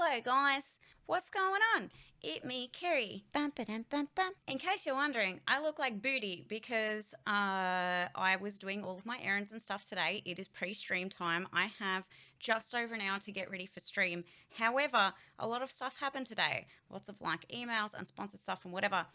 Hello guys, what's going on? It me, Kerri. Bum, ba-dum, bum, bum. In case you're wondering, I look like booty because I was doing all of my errands and stuff today. It is pre-stream time. I have just over an hour to get ready for stream. However, a lot of stuff happened today. Lots of like emails and sponsored stuff and whatever.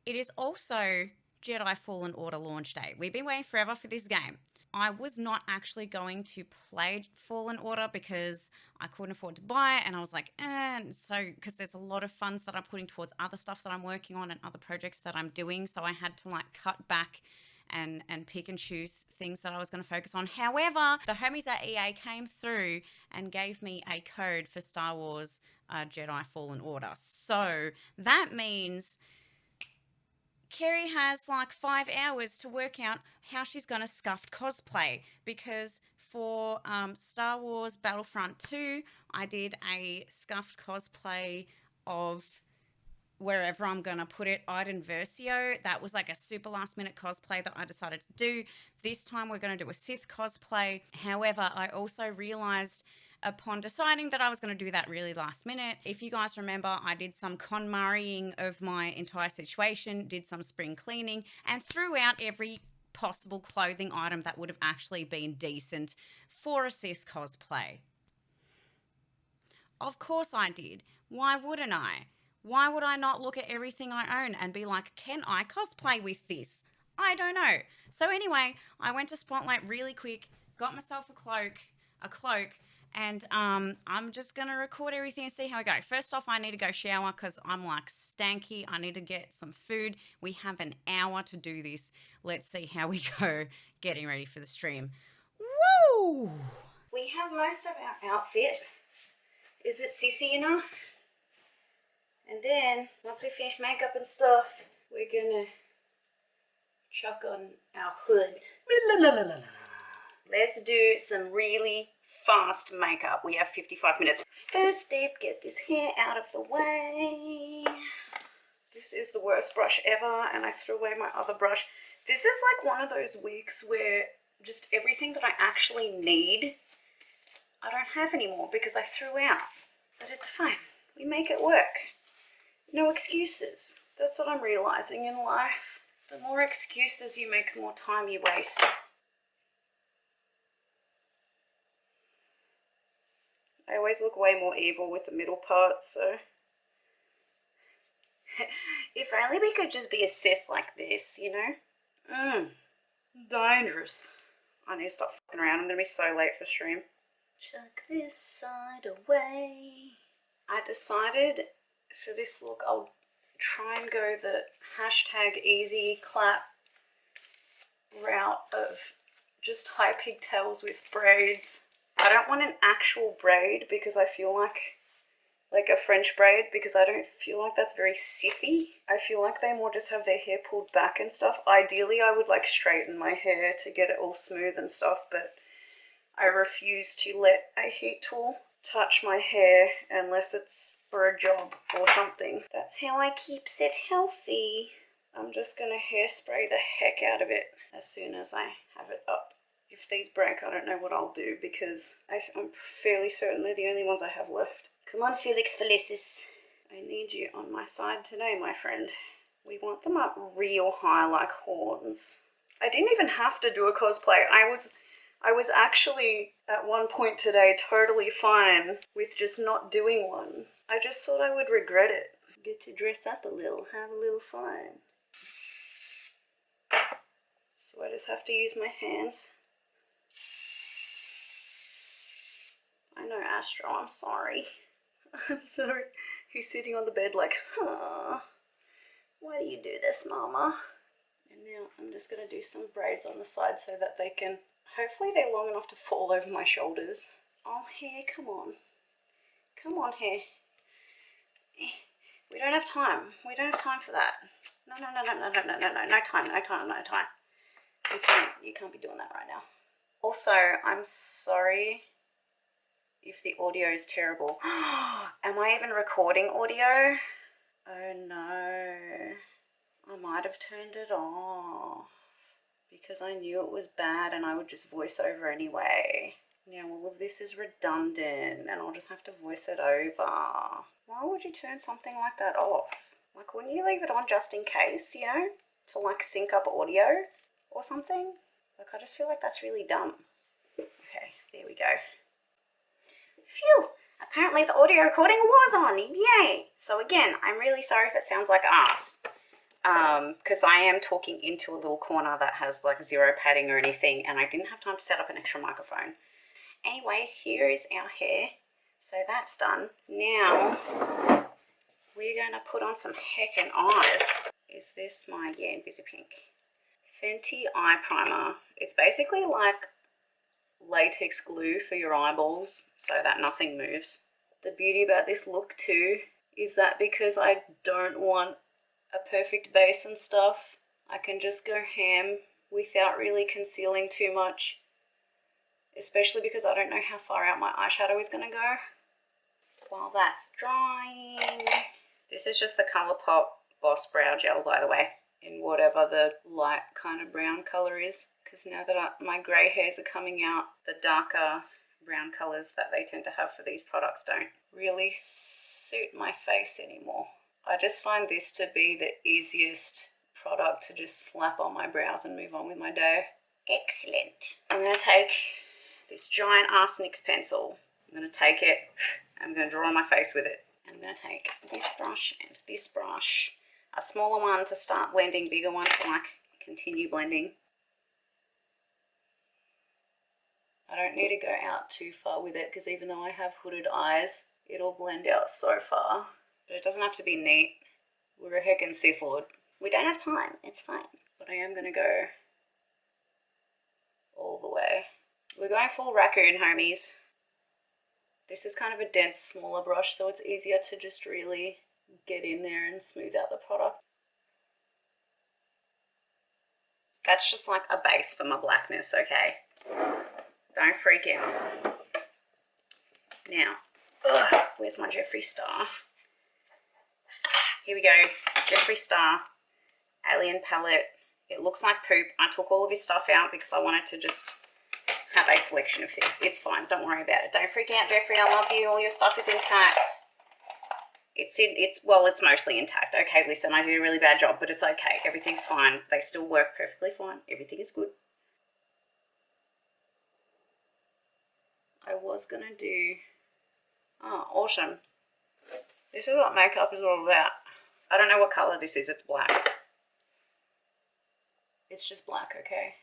It is also Jedi Fallen Order launch day. We've been waiting forever for this game. I was not actually going to play Fallen Order because I couldn't afford to buy it, and I was like, and so because there's a lot of funds that I'm putting towards other stuff that I'm working on and other projects that I'm doing, so I had to like cut back and pick and choose things that I was going to focus on. However, the homies at EA came through and gave me a code for Star Wars Jedi Fallen Order. So that means Kerri has like 5 hours to work out how she's going to scuffed cosplay, because for Star Wars Battlefront 2, I did a scuffed cosplay of wherever I'm going to put it, Iden Versio. That was like a super last minute cosplay that I decided to do. This time we're going to do a Sith cosplay. However, I also realized upon deciding that I was going to do that really last minute. If you guys remember, I did some KonMariing of my entire situation, did some spring cleaning, and threw out every possible clothing item that would have actually been decent for a Sith cosplay. Of course I did. Why wouldn't I? Why would I not look at everything I own and be like, can I cosplay with this? I don't know. So anyway, I went to Spotlight really quick, got myself a cloak, and I'm just going to record everything and see how I go. First off, I need to go shower because I'm like stanky. I need to get some food. We have an hour to do this. Let's see how we go getting ready for the stream. Woo! We have most of our outfit. Is it Sithy enough? And then, once we finish makeup and stuff, we're gonna chuck on our hood. Let's do some really fast makeup. We have 55 minutes. First step, get this hair out of the way. This is the worst brush ever, and I threw away my other brush. This is like one of those weeks where just everything that I actually need, I don't have anymore because I threw out. But it's fine. We make it work. No excuses. That's what I'm realizing in life. The more excuses you make, the more time you waste. I always look way more evil with the middle part, so... If only we could just be a Sith like this, you know? Dangerous. I need to stop fucking around. I'm going to be so late for stream. Chuck this side away. I decided for this look I'll try and go the hashtag easy clap route of just high pigtails with braids. I don't want an actual braid because I feel like a French braid, because I don't feel like that's very Sithy. I feel like they more just have their hair pulled back and stuff. Ideally I would like straighten my hair to get it all smooth and stuff, but I refuse to let a heat tool touch my hair unless it's for a job or something. That's how I keep it healthy. I'm just gonna hairspray the heck out of it as soon as I have it up. If these break, I don't know what I'll do because I'm fairly certain they're the only ones I have left. Come on, Felix Felicis. I need you on my side today, my friend. We want them up real high like horns. I didn't even have to do a cosplay. I was actually at one point today totally fine with just not doing one. I just thought I would regret it. Get to dress up a little, have a little fun. So I just have to use my hands. I know, Astro, I'm sorry. I'm sorry. He's sitting on the bed like, why do you do this, Mama? And now I'm just going to do some braids on the side so that they can... Hopefully they're long enough to fall over my shoulders. Oh, hair, come on. Come on, hair. We don't have time. We don't have time for that. No. No time. You can't be doing that right now. Also, I'm sorry if the audio is terrible. Am I even recording audio? Oh no. I might have turned it off because I knew it was bad and I would just voice over anyway. Now all of this is redundant and I'll just have to voice it over. Why would you turn something like that off? Like, wouldn't you leave it on just in case, you know, to like sync up audio or something? Like, I just feel like that's really dumb. Okay, there we go. Phew! Apparently the audio recording was on, yay! So again, I'm really sorry if it sounds like arse. Because I am talking into a little corner that has like zero padding or anything, and I didn't have time to set up an extra microphone. Anyway, here is our hair. So that's done. Now, we're going to put on some heckin' eyes. Is this my, yeah, Invisipink Fenty Eye Primer. It's basically like latex glue for your eyeballs so that nothing moves. The beauty about this look too is that because I don't want a perfect base and stuff, I can just go ham without really concealing too much, especially because I don't know how far out my eyeshadow is going to go. While that's drying, this is just the Colourpop Boss Brow Gel, by the way, in whatever the light kind of brown colour is, because now that my grey hairs are coming out, the darker brown colours that they tend to have for these products don't really suit my face anymore. I just find this to be the easiest product to just slap on my brows and move on with my day. Excellent. I'm going to take this giant ass NYX pencil. I'm going to take it, I'm going to draw on my face with it. I'm going to take this brush and this brush, a smaller one to start blending, bigger one to like continue blending. I don't need to go out too far with it because even though I have hooded eyes, it'll blend out so far. But it doesn't have to be neat. We're a heckin' Sith Lord. We don't have time, it's fine. But I am going to go all the way. We're going full raccoon, homies. This is kind of a dense, smaller brush, so it's easier to just really get in there and smooth out the product. That's just like a base for my blackness, okay? Don't freak out. Now, where's my Jeffree Star? Here we go, Jeffree Star Alien Palette. It looks like poop. I took all of his stuff out because I wanted to just have a selection of things. It's fine, don't worry about it. Don't freak out, Jeffree, I love you. All your stuff is intact. Well, it's mostly intact. Okay, listen, I did a really bad job, but it's okay. Everything's fine. They still work perfectly fine. Everything is good. I was gonna do, oh, awesome. This is what makeup is all about. I don't know what color this is, it's black. It's just black, okay?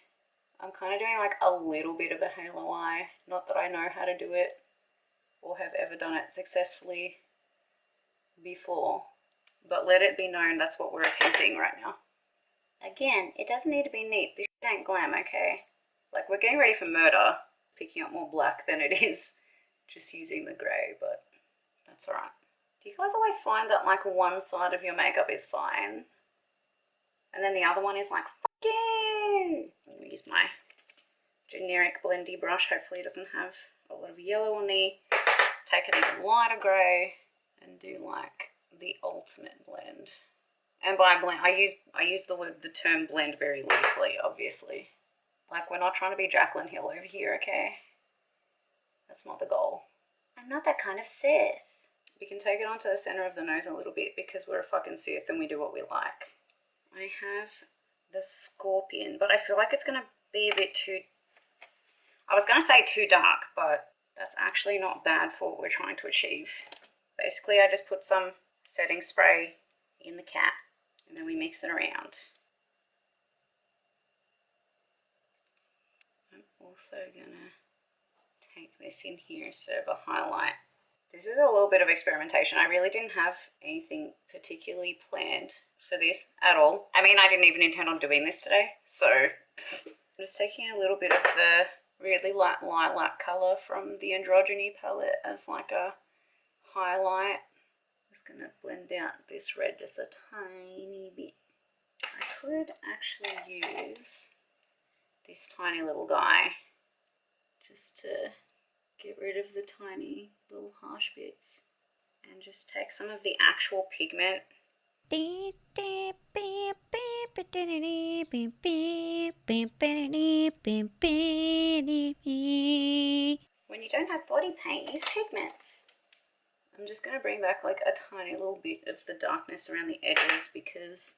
I'm kind of doing like a little bit of a halo eye. Not that I know how to do it or have ever done it successfully before, but let it be known that's what we're attempting right now. Again, it doesn't need to be neat. This shit ain't glam, okay? Like, we're getting ready for murder, picking up more black than it is just using the grey, but that's alright. Do you guys always find that like one side of your makeup is fine and then the other one is like, fuck you? I'm going to use my generic blendy brush. Hopefully it doesn't have a lot of yellow on me. Take an even lighter grey and do like the ultimate blend. And by blend, I use the term blend very loosely, obviously. Like, we're not trying to be Jaclyn Hill over here, okay? That's not the goal. I'm not that kind of Sith. We can take it onto the center of the nose a little bit because we're a fucking Sith and we do what we like. I have the Scorpion, but I feel like it's going to be a bit too, I was going to say too dark, but that's actually not bad for what we're trying to achieve. Basically, I just put some setting spray in the cap and then we mix it around. I'm also going to take this in here, serve a highlight. This is a little bit of experimentation. I really didn't have anything particularly planned for this at all. I mean, I didn't even intend on doing this today. So I'm just taking a little bit of the really light lilac colour from the Androgyny palette as like a highlight. Just going to blend out this red just a tiny bit. I could actually use this tiny little guy just to get rid of the tiny little harsh bits and just take some of the actual pigment. When you don't have body paint, use pigments. I'm just going to bring back like a tiny little bit of the darkness around the edges because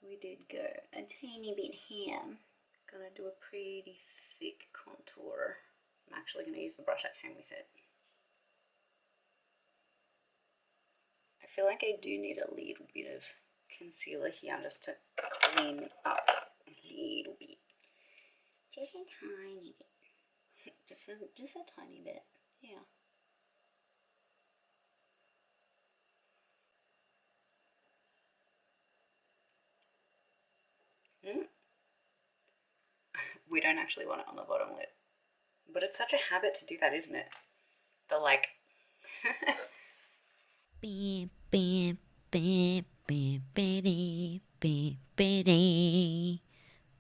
we did go a tiny bit ham. Gonna do a pretty thick contour. I'm actually going to use the brush that came with it. I feel like I do need a little bit of concealer here just to clean up a little bit. Just a tiny bit. just a tiny bit. Yeah. We don't actually want it on the bottom lip. But it's such a habit to do that, isn't it? The like... Beep, beep, beep, beep, beep, beep, beep,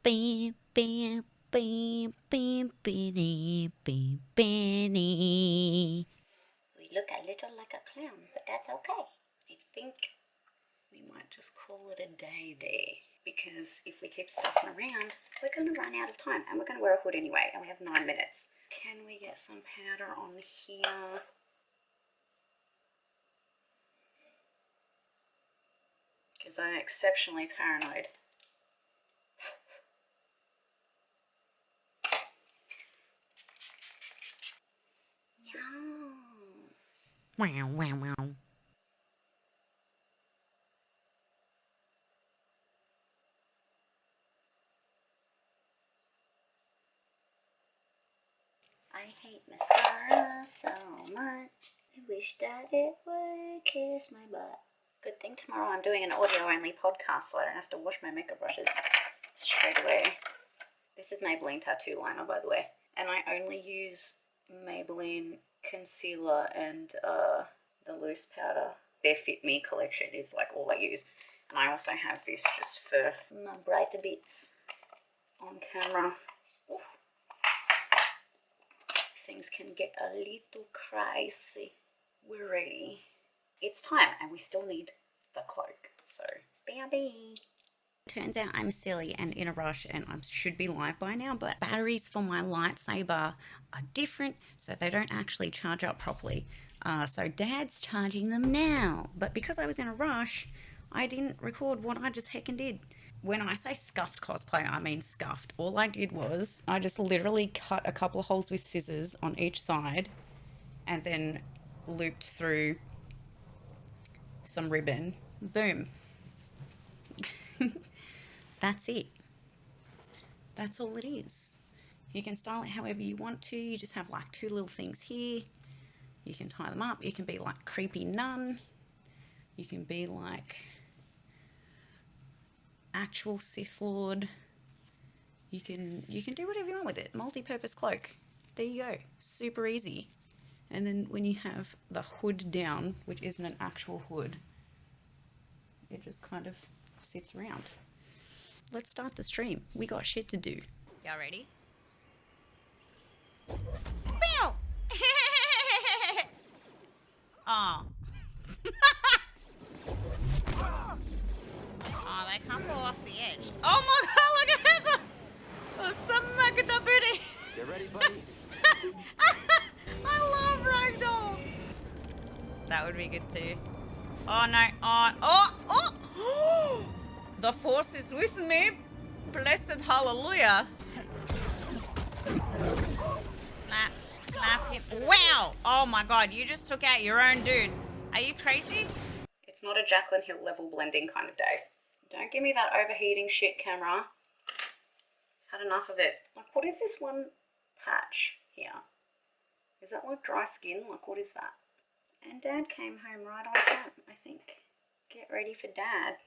beep, beep, beep, beep, beep, beep, beep. We look a little like a clown, but that's okay. I think we might just call it a day there, because if we keep stuffing around, we're going to run out of time, and we're going to wear a hood anyway, and we have 9 minutes. Can we get some powder on here? Because I'm exceptionally paranoid. Wow, wow, wow. I hate mascara so much. I wish that it would kiss my butt. Good thing tomorrow I'm doing an audio-only podcast, so I don't have to wash my makeup brushes straight away. This is Maybelline Tattoo Liner, by the way. And I only use Maybelline concealer and the loose powder. Their Fit Me collection is like all I use. And I also have this just for my brighter bits on camera. Oof. Things can get a little crazy. We're ready. It's time, and we still need the cloak. So, BRB. Turns out I'm silly and in a rush, and I should be live by now, but batteries for my lightsaber are different, so they don't actually charge up properly. So Dad's charging them now. But because I was in a rush, I didn't record what I just heckin' did. When I say scuffed cosplay, I mean scuffed. All I did was I just literally cut a couple of holes with scissors on each side and then looped through some ribbon. Boom. That's it. That's all it is. You can style it however you want to. You just have like 2 little things here. You can tie them up. You can be like creepy nun. You can be like actual Sith Lord. You can do whatever you want with it. Multi-purpose cloak. There you go. Super easy. And then when you have the hood down, which isn't an actual hood, it just kind of sits around. Let's start the stream. We got shit to do. Y'all ready? Meow! Oh. Oh, they can't fall off the edge. Oh my god, look at this! Oh, smack the booty! Get ready, buddy. I love ragdolls! That would be good too. Oh no, oh! The force is with me! Blessed hallelujah! Slap him. Wow! Oh my god, you just took out your own dude. Are you crazy? It's not a Jaclyn Hill level blending kind of day. Don't give me that overheating shit, camera. Had enough of it. Like, what is this one patch here? Is that like dry skin? Like, what is that? And Dad came home right on time, I think. Get ready for Dad.